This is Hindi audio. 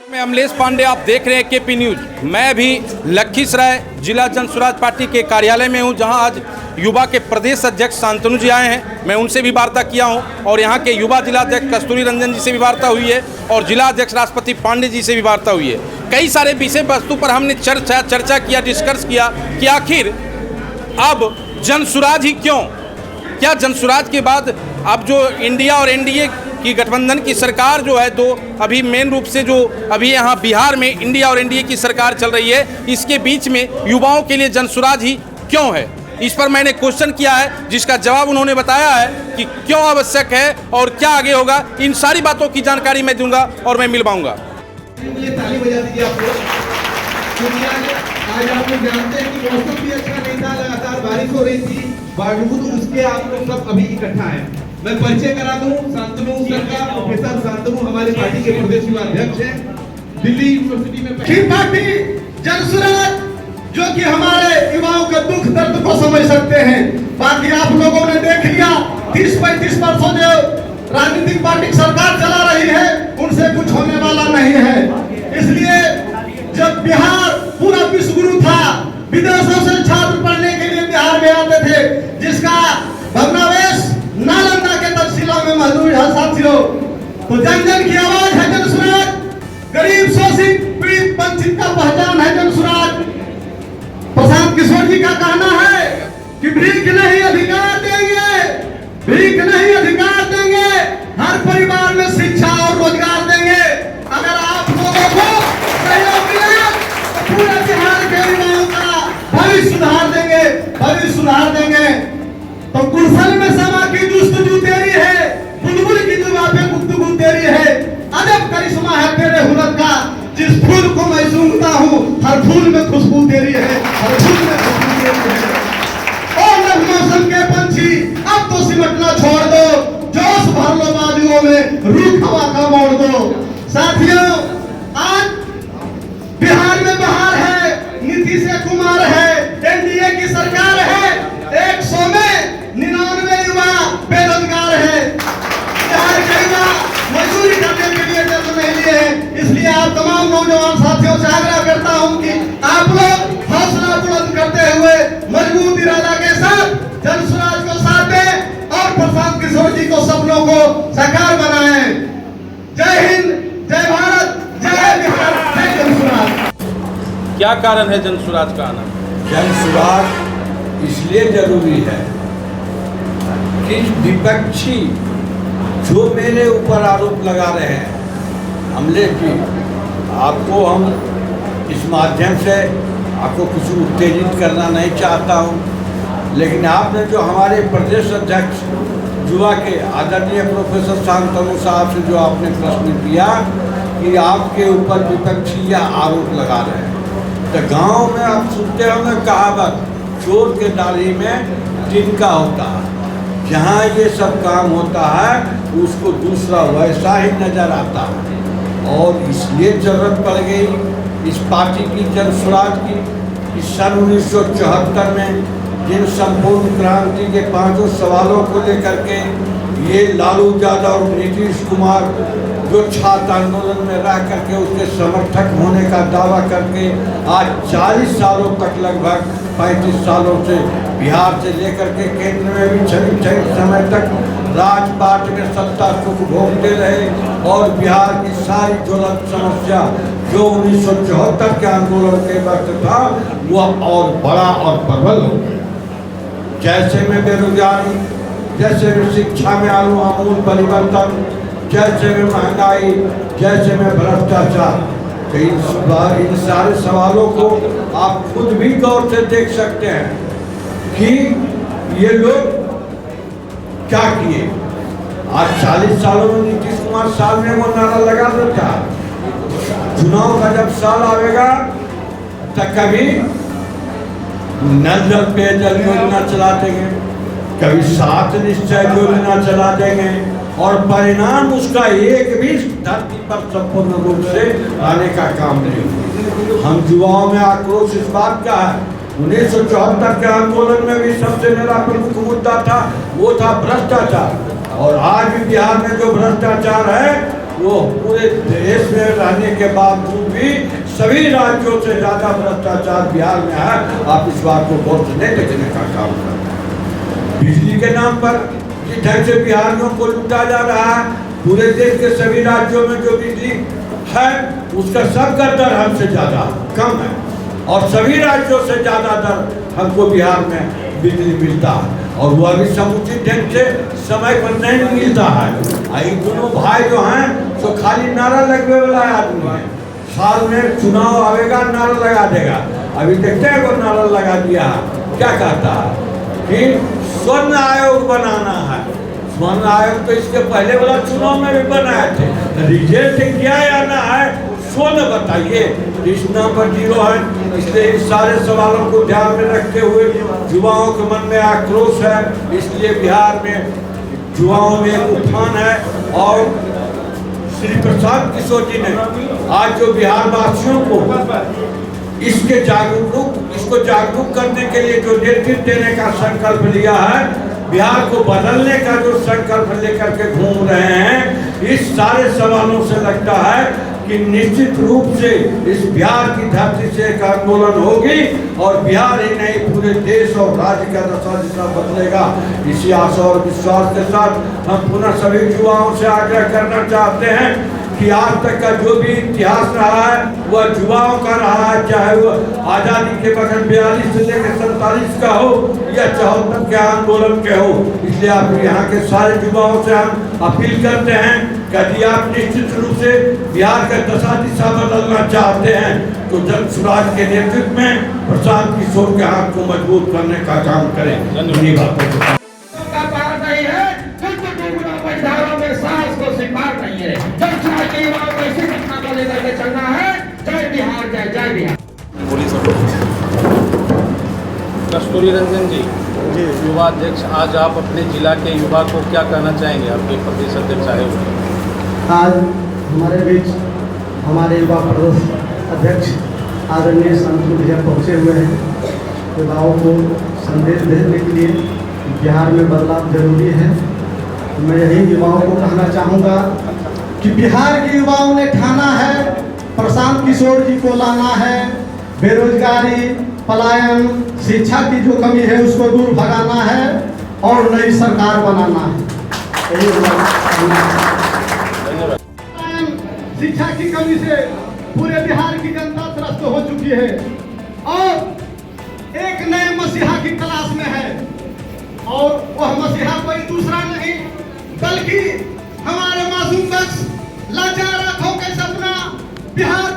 मैं अमलेश पांडे, आप देख रहे हैं केपी न्यूज। मैं भी लखीसराय जिला जन स्वराज पार्टी के कार्यालय में हूं, जहां आज युवा के प्रदेश अध्यक्ष शांतनु जी आए हैं। मैं उनसे भी वार्ता किया हूं और यहां के युवा जिला अध्यक्ष कस्तूरी रंजन जी से भी वार्ता हुई है और जिला अध्यक्ष राष्ट्रपति पांडे जी से भी वार्ता हुई है। कई सारे विषय वस्तु पर हमने चर्चा किया, डिस्कस किया कि आखिर अब जन स्वराज ही क्यों, क्या जन स्वराज के बाद अब जो इंडिया और एनडीए की गठबंधन की सरकार जो है, तो अभी मेन रूप से जो अभी यहाँ बिहार में इंडिया और एनडीए की सरकार चल रही है, इसके बीच में युवाओं के लिए जन स्वराज ही क्यों है, इस पर मैंने क्वेश्चन किया है, जिसका जवाब उन्होंने बताया है कि क्यों आवश्यक है और क्या आगे होगा। इन सारी बातों की जानकारी मैं दूंगा और मैं मिलवाऊंगा। आज आप लोग जानते हैं कि मौसम भी अच्छा नहीं था, लगातार बारिश हो रही थी, बावजूद उसके आप लोग सब अभी इकट्ठा हैं। मैं परिचय करा दूं, शांतनु सर का, प्रोफेसर शांतनु हमारे पार्टी के प्रदेश युवा अध्यक्ष हैं, दिल्ली यूनिवर्सिटी में पार्टी जन स्वराज, जो कि हमारे युवाओं का दुख दर्द को समझ सकते हैं। बाकी आप लोगों ने देख लिया 30-35 वर्षों जो राजनीतिक पार्टी सरकार चला रही है, उनसे कुछ होने वाला नहीं है। इसलिए जब बिहार पूरा विश्वगुरु था, विदेशों से छात्र पढ़ने के लिए बिहार में आते थे, जिसका भग्नावशेष नालंदा के तक्षशिला में मौजूद है साथियों। तो जन जन की आवाज है जन स्वराज, गरीब शोषित पीड़ित वंचित का पहचान है जन स्वराज। प्रशांत किशोर जी का कहना है कि भीख नहीं अधिकार देंगे, भीख नहीं अधिकार देंगे, हर परिवार में शिक्षा और रोजगार देंगे। अगर आप लोगों को सहयोग मिला तो पूरे बिहार के युवाओं का भविष्य सुधार देंगे, भविष्य सुधार देंगे। तो गुलशन में समा की जुस्तजू तेरी है, बुलबुल की जुबां पे गुफ्तगू तेरी है, अजब करिश्मा है तेरे हुनर का, जिस फूल को मैं सूंघता हूँ हर फूल में खुशबू तेरी है, हर फूल में खुशबू तेरी है। और नव मौसम के पंछी अब तो सिमटना छोड़ दो, जोश भर लो बाजुओं में, रूख हवा का मोड़ दो। साथियों, आज बिहार में बहार है, नीतीश कुमार है, एनडीए की सरकार है, 100 में 99 युवा बेरोजगार है। बिहार के युवा मजदूरी करने के लिए जन्म नहीं लिए हैं। इसलिए आप तमाम नौजवान साथियों से आग्रह करता हूं कि आप लोग हौसला बुलंद करते हुए मजबूत इरादा के साथ जन स्वराज को साथ दें और प्रशांत किशोर जी को सपनों को साकार बनाएं। जय हिंद, जय भारत, जय बिहार, जय जन स्वराज। क्या कारण है जन स्वराज का आना? जन स्वराज इसलिए जरूरी है कि विपक्षी जो मेरे ऊपर आरोप लगा रहे हैं, हमले की, आपको हम इस माध्यम से आपको कुछ उत्तेजित करना नहीं चाहता हूं, लेकिन आपने जो हमारे प्रदेश अध्यक्ष युवा के आदरणीय प्रोफेसर शांतनु साहब से जो आपने प्रश्न किया कि आपके ऊपर विपक्षी यह आरोप लगा रहे हैं, तो गांव में आप सुनते हो ना कहावत, चोर के दाढ़ी में तिनका होता है। जहाँ ये सब काम होता है उसको दूसरा वैसा ही नजर आता है। और इसलिए जरूरत पड़ गई इस पार्टी की जन स्वराज की। इस सन 1974 में जिन संपूर्ण क्रांति के 5 सवालों को लेकर के ये लालू यादव और नीतीश कुमार जो छात्र आंदोलन में रह करके उसके समर्थक होने का दावा करके आज 40 सालों तक, लगभग 35 सालों से बिहार से लेकर के केंद्र में भी छः समय तक राजपाट में सत्ता सुख भोगते रहे और बिहार की सारी ज्वलंत समस्या जो 1974 के आंदोलन के वक्त था वह और बड़ा और प्रबल हो गया। जैसे में बेरोजगारी, जैसे में शिक्षा में आमूल परिवर्तन, जैसे में महंगाई, जैसे में भ्रष्टाचार, तो इन सारे सवालों को आप खुद भी गौर से देख सकते हैं कि ये लोग क्या किए। आज 40 सालों में नीतीश कुमार साल में वो नारा लगा देता, चुनाव का जब साल आएगा तब कभी नल जल पेयजल योजना चला देंगे, कभी 7 निश्चय योजना चला देंगे और परिणाम उसका एक भी धरती पर संपूर्ण रूप से आने का काम नहीं होगा। हम युवाओं में आक्रोश इस बात का है, 1974 के आंदोलन में भी सबसे मेरा प्रमुख मुद्दा था वो था भ्रष्टाचार, और आज भी बिहार में जो भ्रष्टाचार है वो पूरे देश में रहने के बावजूद भी सभी राज्यों से ज़्यादा भ्रष्टाचार बिहार में है। आप इस बात को गौर से नहीं देखने का काम करते हैं। बिजली के नाम पर जिस ढंग से बिहारियों को लूटा जा रहा है, पूरे देश के सभी राज्यों में जो बिजली है उसका सबका दर हमसे ज़्यादा कम है, और सभी राज्यों से ज़्यादा दर हमको बिहार में बिजली मिलता है, और वह भी समुचित ढंग से समय पर नहीं मिलता है। ये दोनों भाई जो हैं तो खाली नारा लगने वाला आदमी है। साल में चुनाव आवेगा, नारा लगा देगा। अभी देखते हैं वो नारा लगा दिया है, क्या कहता है कि स्वर्ण आयोग बनाना है। स्वर्ण आयोग तो इसके पहले वाला चुनाव में भी बनाए थे। रिजल्ट क्या आना है स्वर्ण बताइए। लिस्ट नंबर 0 है। इसलिए इस सारे सवालों को ध्यान में रखते हुए युवाओं के मन में आक्रोश है, इसलिए बिहार में युवाओं में एक उत्थान है। और श्री प्रसाद किशोर जी ने आज जो बिहार वासियों को इसको जागरूक करने के लिए जो नेतृत्व देने का संकल्प लिया है, बिहार को बदलने का जो संकल्प लेकर के घूम रहे हैं, इस सारे सवालों से लगता है कि निश्चित रूप से इस बिहार की धरती से एक आंदोलन होगी, और बिहार ही नहीं पूरे देश और राज्य का दशा दिशा बदलेगा। इसी आशा और विश्वास के साथ हम पुनः सभी युवाओं से आग्रह करना चाहते हैं कि आज तक का जो भी इतिहास रहा है वह युवाओं का रहा है, चाहे वह आज़ादी के बगल 42 से लेकर 47 का हो या 74 के आंदोलन के हो। इसलिए आप यहाँ के सारे युवाओं से हम अपील करते हैं कि यदि आप निश्चित रूप से बिहार का दशा दिशा बदलना चाहते हैं तो जन स्वराज के नेतृत्व में प्रशांत किशोर के हाथ को मजबूत करने का काम करें। धन्यवाद। चलना है। जय बिहार, जय जय बिहार। कस्तूरी रंजन जी, युवा अध्यक्ष, आज आप अपने जिला के युवा को क्या कहना चाहेंगे? आपके प्रदेश अध्यक्ष आए हुए आज हमारे बीच हमारे युवा प्रदेश अध्यक्ष आदरणीय शांतनु भैया पहुँचे हुए हैं। युवाओं को संदेश देने के लिए बिहार में बदलाव जरूरी है। मैं यही युवाओं को कहना चाहूँगा कि बिहार के युवाओं ने ठाना है प्रशांत किशोर जी को लाना है। बेरोजगारी, पलायन, शिक्षा की जो कमी है उसको दूर भगाना है और नई सरकार बनाना है। शिक्षा की कमी से पूरे बिहार की जनता त्रस्त हो चुकी है और एक नए मसीहा की तलाश में है, और वह मसीहा कोई दूसरा नहीं बल्कि हमारे मासूम बख्श लाचार आंखों के सपना बिहार